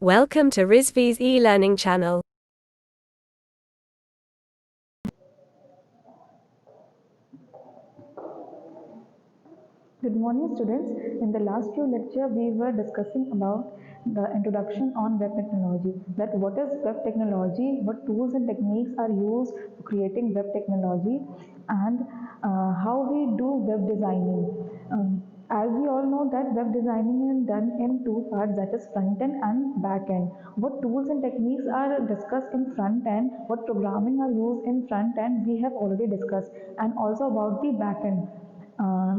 Welcome to Rizvi's e-learning channel. Good morning, students. In the last few lecture, we were discussing about the introduction on web technology. That what is web technology, what tools and techniques are used for creating web technology, and how we do web designing. As we all know that web designing is done in two parts, that is front end and back end. What tools and techniques are discussed in front end, what programming are used in front end, we have already discussed, and also about the back end.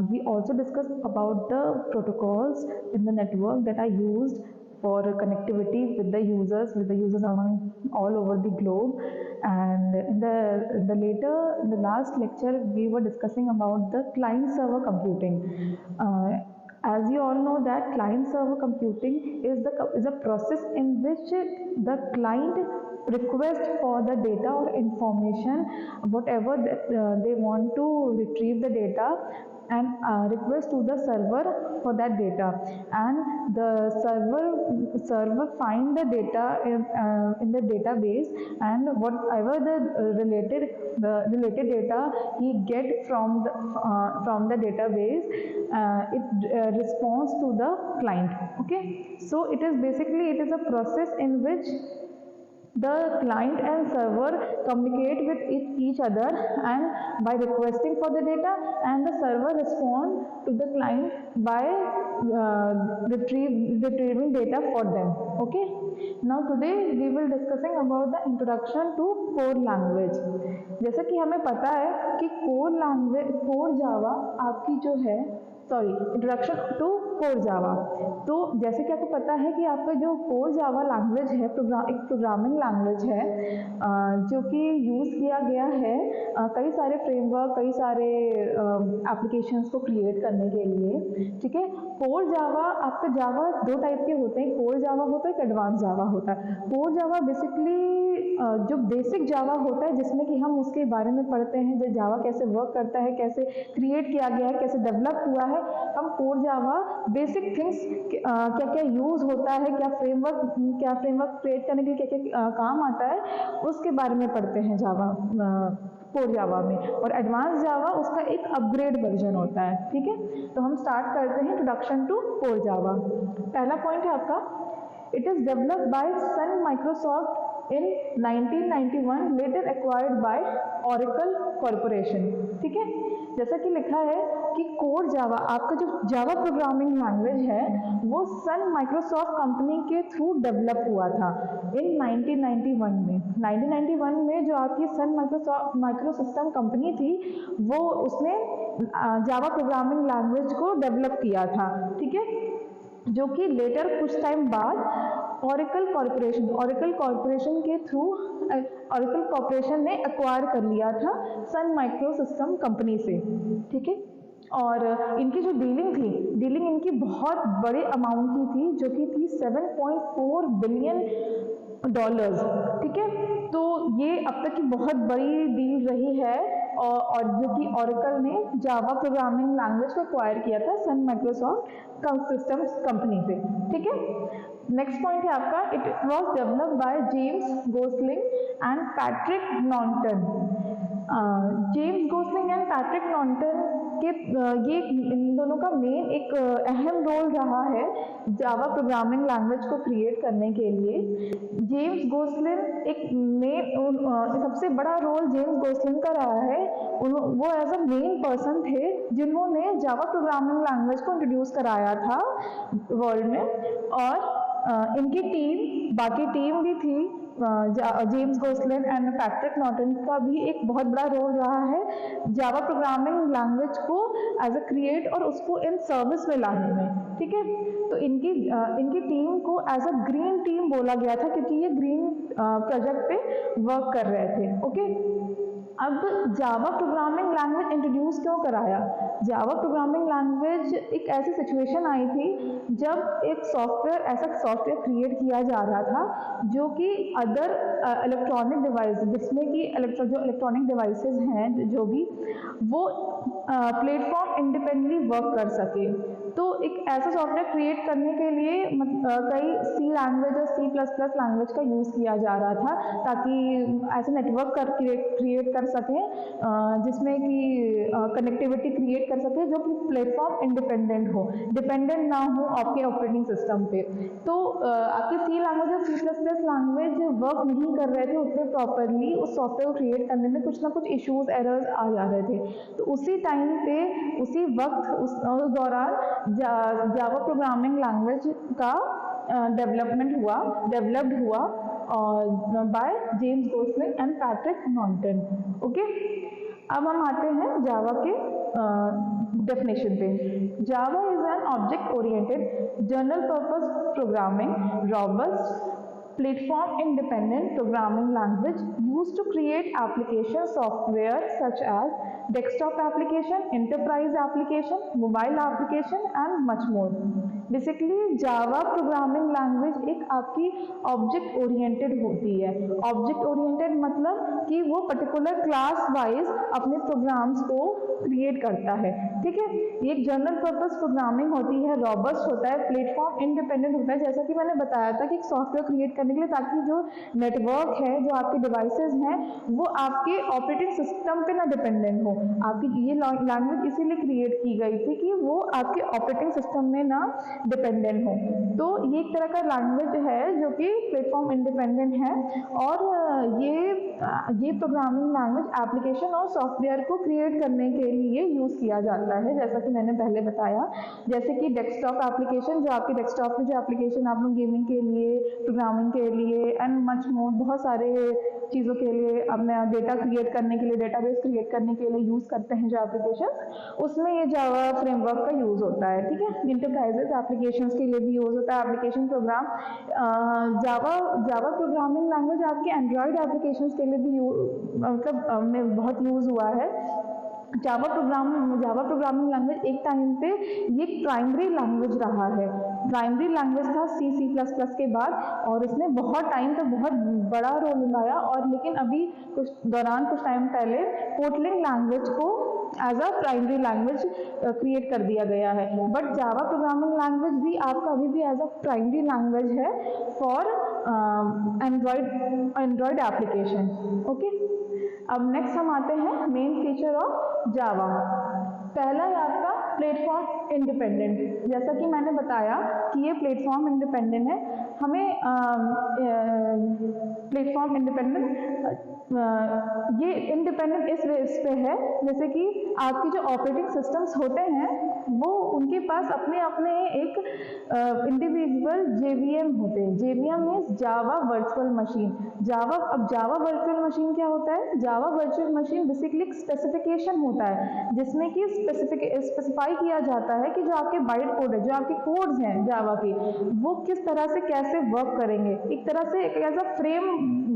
We also discussed about the protocols in the network that are used for connectivity with the users among all over the globe. And in the last lecture, we were discussing about the client server computing. As you all know that client server computing is a process in which the client request for the data or information, whatever they want to retrieve the data, and request to the server for that data, and the server find the data in the database, and whatever the related data he get from the database, it responds to the client. Okay, so it is a process in which the client and server communicate with each other, and by requesting for the data, and the server respond to the client by retrieving data for them. Okay, now today we will discussing about the introduction to core language. जैसा कि हमें पता है कि core Java आपकी जो है, sorry, introduction to core Java. तो जैसे कि आपको पता है कि आपका जो कोर जावा लैंग्वेज है, एक प्रोग्रामिंग लैंग्वेज है, जो कि यूज़ किया गया है कई सारे फ्रेमवर्क, कई सारे एप्लीकेशंस को क्रिएट करने के लिए। ठीक है, कोर जावा, आपका जावा दो टाइप के होते हैं, कोर जावा होता है, एक एडवांस जावा होता है। कोर जावा बेसिकली जो बेसिक जावा होता है, जिसमें कि हम उसके बारे में पढ़ते हैं, जो जावा कैसे वर्क करता है, कैसे क्रिएट किया गया है, कैसे डेवलप हुआ है। हम कोर जावा बेसिक थिंग्स क्या क्या यूज़ होता है, क्या फ्रेमवर्क क्रिएट करने के लिए क्या क्या काम आता है, उसके बारे में पढ़ते हैं जावा कोर जावा में। और एडवांस जावा उसका एक अपग्रेड वर्जन होता है। ठीक है, तो हम स्टार्ट करते हैं इंट्रोडक्शन टू कोर जावा। पहला पॉइंट है आपका, it is developed by Sun Microsoft in 1991, later acquired by Oracle Corporation। ठीक है, जैसा कि लिखा है कि कोर जावा, आपका जो जावा प्रोग्रामिंग लैंग्वेज है, वो सन माइक्रोसॉफ्ट कंपनी के थ्रू डेवलप हुआ था इन 1991 में। 1991 में जो आपकी सन माइक्रोसिस्टम कंपनी थी, वो उसने जावा प्रोग्रामिंग लैंग्वेज को डेवलप किया था। ठीक है, जो कि लेटर कुछ टाइम बाद ऑरेकल कॉरपोरेशन के थ्रू ऑरेकल कॉरपोरेशन ने एक्वायर कर लिया था सन माइक्रोसिस्टम कंपनी से। ठीक है, और इनकी जो डीलिंग इनकी बहुत बड़े अमाउंट की थी, जो कि थी $7.4 बिलियन। ठीक है, तो ये अब तक की बहुत बड़ी डील रही है, और जो कि ऑरेकल ने जावा प्रोग्रामिंग लैंग्वेज को एक्वायर किया था सन माइक्रोसॉफ्ट सिस्टम्स कंपनी से। ठीक है, नेक्स्ट पॉइंट है आपका, it was developed by James Gosling and Patrick Norton. James Gosling and Patrick Norton के ये इन दोनों का मेन एक अहम रोल रहा है जावा प्रोग्रामिंग लैंग्वेज को क्रिएट करने के लिए। जेम्स गोसलिन एक सबसे बड़ा रोल जेम्स गोसलिन का रहा है। वो एज अ मेन पर्सन थे जिन्होंने जावा प्रोग्रामिंग लैंग्वेज को इंट्रोड्यूस कराया था वर्ल्ड में, और इनकी बाकी टीम भी थी। जेम्स गोसलिन एंड पैट्रिक नॉर्टन का भी एक बहुत बड़ा रोल रहा है जावा प्रोग्रामिंग लैंग्वेज को एज अ क्रिएट और उसको इन सर्विस में लाने में। ठीक है, तो इनकी टीम को एज अ ग्रीन टीम बोला गया था, क्योंकि ये ग्रीन प्रोजेक्ट पे वर्क कर रहे थे। ओके, अब जावा प्रोग्रामिंग लैंग्वेज इंट्रोड्यूस क्यों कराया? जावा प्रोग्रामिंग लैंग्वेज एक ऐसी सिचुएशन आई थी जब एक सॉफ्टवेयर, ऐसा सॉफ्टवेयर क्रिएट किया जा रहा था जो कि अदर इलेक्ट्रॉनिक डिवाइस, जिसमें कि जो इलेक्ट्रॉनिक डिवाइसेस हैं जो भी, वो प्लेटफॉर्म इंडिपेंडेंटली वर्क कर सके। तो एक ऐसा सॉफ्टवेयर क्रिएट करने के लिए कई सी लैंग्वेज और C++ लैंग्वेज का यूज़ किया जा रहा था, ताकि ऐसे नेटवर्क क्रिएट कर सकें जिसमें कि कनेक्टिविटी क्रिएट कर सके जो कि प्लेटफॉर्म इंडिपेंडेंट हो, डिपेंडेंट ना हो आपके ऑपरेटिंग सिस्टम पे। तो आपके सी लैंग्वेज और C++ लैंग्वेज वर्क नहीं कर रहे थे उतने प्रॉपरली, उस सॉफ्टवेयर को क्रिएट करने में कुछ ना कुछ इश्यूज, एरर्स आ जा रहे थे। तो उसी टाइम पे, उसी वक्त, उस दौरान जावा प्रोग्रामिंग लैंग्वेज का डेवलप्ड हुआ और by James Gosling and Patrick Norton. Okay, अब हम आते हैं जावा के डेफिनेशन पे। Java is an object oriented general purpose programming robust platform independent programming language used to create application software such as desktop application, enterprise application, mobile application and much more। Basically Java programming language एक आपकी object oriented होती है। Object oriented मतलब कि वो particular class wise अपने programmes को create करता है, ठीक है। ये एक जनरल पर्पस प्रोग्रामिंग होती है, रॉबस्ट होता है, प्लेटफॉर्म इंडिपेंडेंट होता है, जैसा कि मैंने बताया था कि एक सॉफ्टवेयर क्रिएट करने के लिए, ताकि जो नेटवर्क है, जो आपके डिवाइसेस हैं, वो आपके ऑपरेटिंग सिस्टम पे ना डिपेंडेंट हो। आपकी ये लैंग्वेज इसीलिए क्रिएट की गई थी कि वो आपके ऑपरेटिंग सिस्टम में ना डिपेंडेंट हो। तो ये एक तरह का लैंग्वेज है जो कि प्लेटफॉर्म इंडिपेंडेंट है, और ये प्रोग्रामिंग लैंग्वेज एप्लीकेशन और सॉफ्टवेयर को क्रिएट करने के लिए यूज़ किया जाता है, जैसा कि मैंने पहले बताया। जैसे कि डेस्कटॉप एप्लीकेशन, जो आपके डेस्कटॉप में जो एप्लीकेशन आप लोग गेमिंग के लिए, प्रोग्रामिंग के लिए एंड मच मोर, बहुत सारे चीज़ों के लिए, अपना डेटा क्रिएट करने के लिए, डेटाबेस क्रिएट करने के लिए यूज़ करते हैं जो एप्लीकेशन, उसमें ये जावा फ्रेमवर्क का यूज़ होता है, ठीक है। इंटरप्राइजेस एप्लीकेशंस के लिए भी यूज़ होता है application program. Java programming language आपके एंड्रॉयड एप्लीकेशंस के लिए भी मतलब में बहुत यूज़ हुआ है। जावा प्रोग्रामिंग लैंग्वेज एक टाइम पे ये प्राइमरी लैंग्वेज रहा है, प्राइमरी लैंग्वेज था C++ के बाद, और इसने बहुत टाइम तक बहुत बड़ा रोल निभाया। और लेकिन अभी कुछ टाइम पहले कोटलिंग लैंग्वेज को as a primary language create कर दिया गया है, बट जावा प्रोग्रामिंग लैंग्वेज भी आपका अभी भी एज अ प्राइमरी लैंग्वेज है फॉर एंड्रॉयड एप्लीकेशन। ओके, अब नेक्स्ट हम आते हैं मेन फीचर ऑफ जावा। पहला है आपका प्लेटफॉर्म इंडिपेंडेंट। जैसा कि मैंने बताया कि ये प्लेटफॉर्म इंडिपेंडेंट है, हमें प्लेटफॉर्म इंडिपेंडेंट, ये इंडिपेंडेंट इस बेस पे है, जैसे कि आपके जो ऑपरेटिंग सिस्टम्स होते हैं वो उनके पास अपने अपने एक इंडिविजुअल JVM होते हैं। JVM means Java virtual machine. अब जावा वर्चुअल मशीन क्या होता है? जावा वर्चुअल मशीन बेसिकली एक स्पेसिफिकेशन होता है जिसमें कि स्पेसिफाई किया जाता है कि जो आपके बाइट कोड है, जो आपके कोड्स हैं जावा के, वो किस तरह से कैसे वर्क करेंगे। एक तरह से एक ऐसा फ्रेम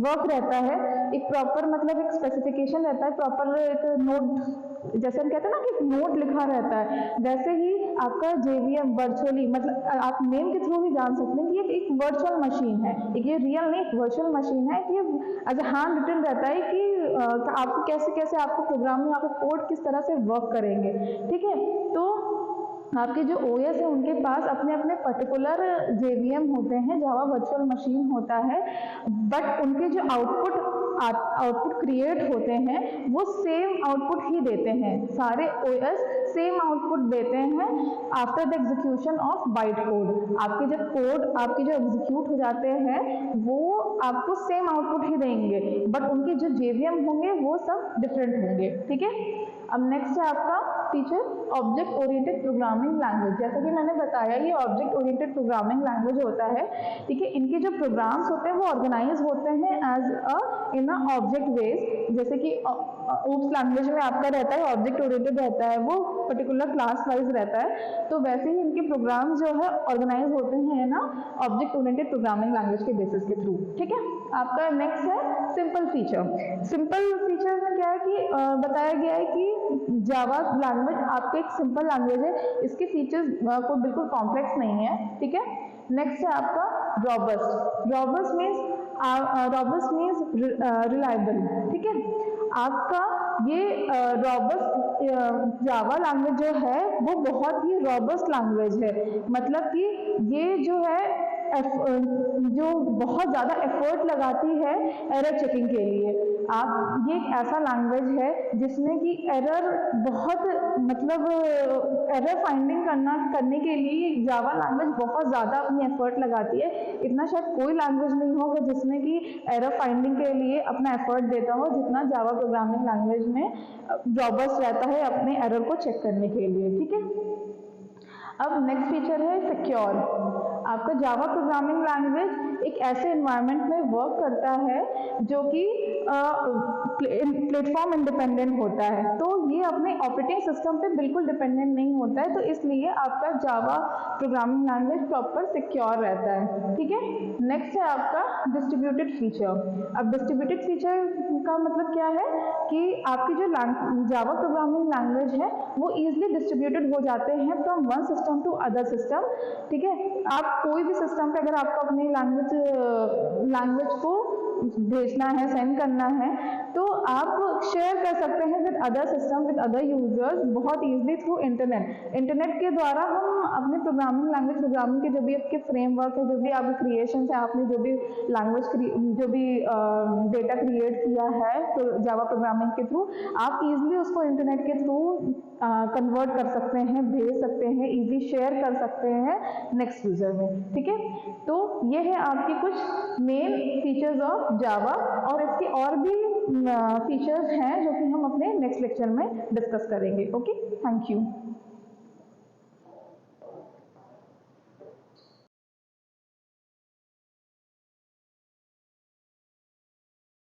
वर्क रहता है, एक प्रॉपर मतलब एक स्पेसिफिकेशन रहता है, प्रॉपर एक नोट, जैसे हम कहते हैं ना कि नोट लिखा रहता है, वैसे ही आपका JVM वर्चुअली, मतलब आप नेम के थ्रू ही जान सकते हैं कि ये एक वर्चुअल मशीन है, एक ये रियल नहीं, एक वर्चुअल मशीन है कि एज ए हैंड रिटन रहता है कि आपको कैसे कैसे आपको प्रोग्राम में आपके कोड किस तरह से वर्क करेंगे, ठीक है। तो आपके जो OS है उनके पास अपने अपने पर्टिकुलर JVM होते हैं, जावा वर्चुअल मशीन होता है, बट उनके जो आउटपुट क्रिएट होते हैं वो सेम आउटपुट ही देते हैं। सारे OS सेम आउटपुट देते हैं after the execution of byte code. आपके जब कोड आपके जो एग्जीक्यूट हो जाते हैं वो आपको सेम आउटपुट ही देंगे, बट उनके जो JVM होंगे वो सब डिफरेंट होंगे, ठीक है। अब नेक्स्ट है आपका feature object oriented programming language. जैसा कि मैंने बताया ये ऑब्जेक्ट ओरिएंटेड प्रोग्रामिंग लैंग्वेज होता है, ठीक है। इनके जो प्रोग्राम्स होते हैं वो ऑर्गेनाइज होते हैं एज इन ऑब्जेक्ट बेस। जैसे कि ओप्स लैंग्वेज में आपका रहता है ऑब्जेक्ट ओरिएंटेड रहता है, वो पर्टिकुलर क्लास वाइज रहता है, तो वैसे ही इनके प्रोग्राम जो है ऑर्गेनाइज होते हैं ना ऑब्जेक्ट ओरिएंटेड प्रोग्रामिंग लैंग्वेज के बेसिस के थ्रू, ठीक है। आपका नेक्स्ट है सिंपल फीचर। सिंपल फीचर में क्या है कि बताया गया है कि जावा लैंग्वेज आपका एक सिंपल लैंग्वेज है, इसके फीचर्स कोई बिल्कुल कॉम्प्लेक्स नहीं है, ठीक है। नेक्स्ट है आपका रॉबस्ट। रॉबस्ट मीन्स रिलायबल, ठीक है। आपका ये रॉबस्ट जावा लैंग्वेज जो है वो बहुत ही रॉबस्ट लैंग्वेज है, मतलब कि ये जो है जो बहुत ज़्यादा एफर्ट लगाती है एरर चेकिंग के लिए। आप ये एक ऐसा लैंग्वेज है जिसमें कि एरर बहुत मतलब एरर फाइंडिंग करने के लिए जावा लैंग्वेज बहुत ज़्यादा अपनी एफर्ट लगाती है। इतना शायद कोई लैंग्वेज नहीं होगा जिसमें कि एरर फाइंडिंग के लिए अपना एफर्ट देता हो जितना जावा प्रोग्रामिंग लैंग्वेज में रॉबस्ट रहता है अपने एरर को चेक करने के लिए, ठीक है। अब नेक्स्ट फीचर है सिक्योर। आपका जावा प्रोग्रामिंग लैंग्वेज एक ऐसे एनवायरनमेंट में वर्क करता है जो कि प्लेटफॉर्म इंडिपेंडेंट होता है, तो ये अपने ऑपरेटिंग सिस्टम पे बिल्कुल डिपेंडेंट नहीं होता है, तो इसलिए आपका Java programming language proper secure रहता है, ठीक है। नेक्स्ट है आपका डिस्ट्रीब्यूटेड फीचर। अब डिस्ट्रीब्यूटेड फीचर का मतलब क्या है कि आपकी जो जावा प्रोग्रामिंग लैंग्वेज है वो इजीली डिस्ट्रीब्यूटेड हो जाते हैं from one system to other system, ठीक है। आप कोई भी सिस्टम पे अगर आपको अपनी लैंग्वेज को भेजना है, सेंड करना है, तो आप शेयर कर सकते हैं with other system, with other users बहुत ईजिली थ्रू इंटरनेट के द्वारा हम अपने प्रोग्रामिंग लैंग्वेज प्रोग्रामिंग के जो भी आपके फ्रेमवर्क है, जो भी आपके क्रिएशन है, आपने जो भी लैंग्वेज जो भी डेटा क्रिएट किया है तो जावा प्रोग्रामिंग के थ्रू आप इजिली उसको इंटरनेट के थ्रू कन्वर्ट कर सकते हैं, भेज सकते हैं, इजी शेयर कर सकते हैं नेक्स्ट यूजर में, ठीक है। तो ये है आपके कुछ मेन फीचर्स ऑफ जावा, और इसके और भी फीचर्स हैं जो कि हम अपने नेक्स्ट लेक्चर में डिस्कस करेंगे। Okay, thank you.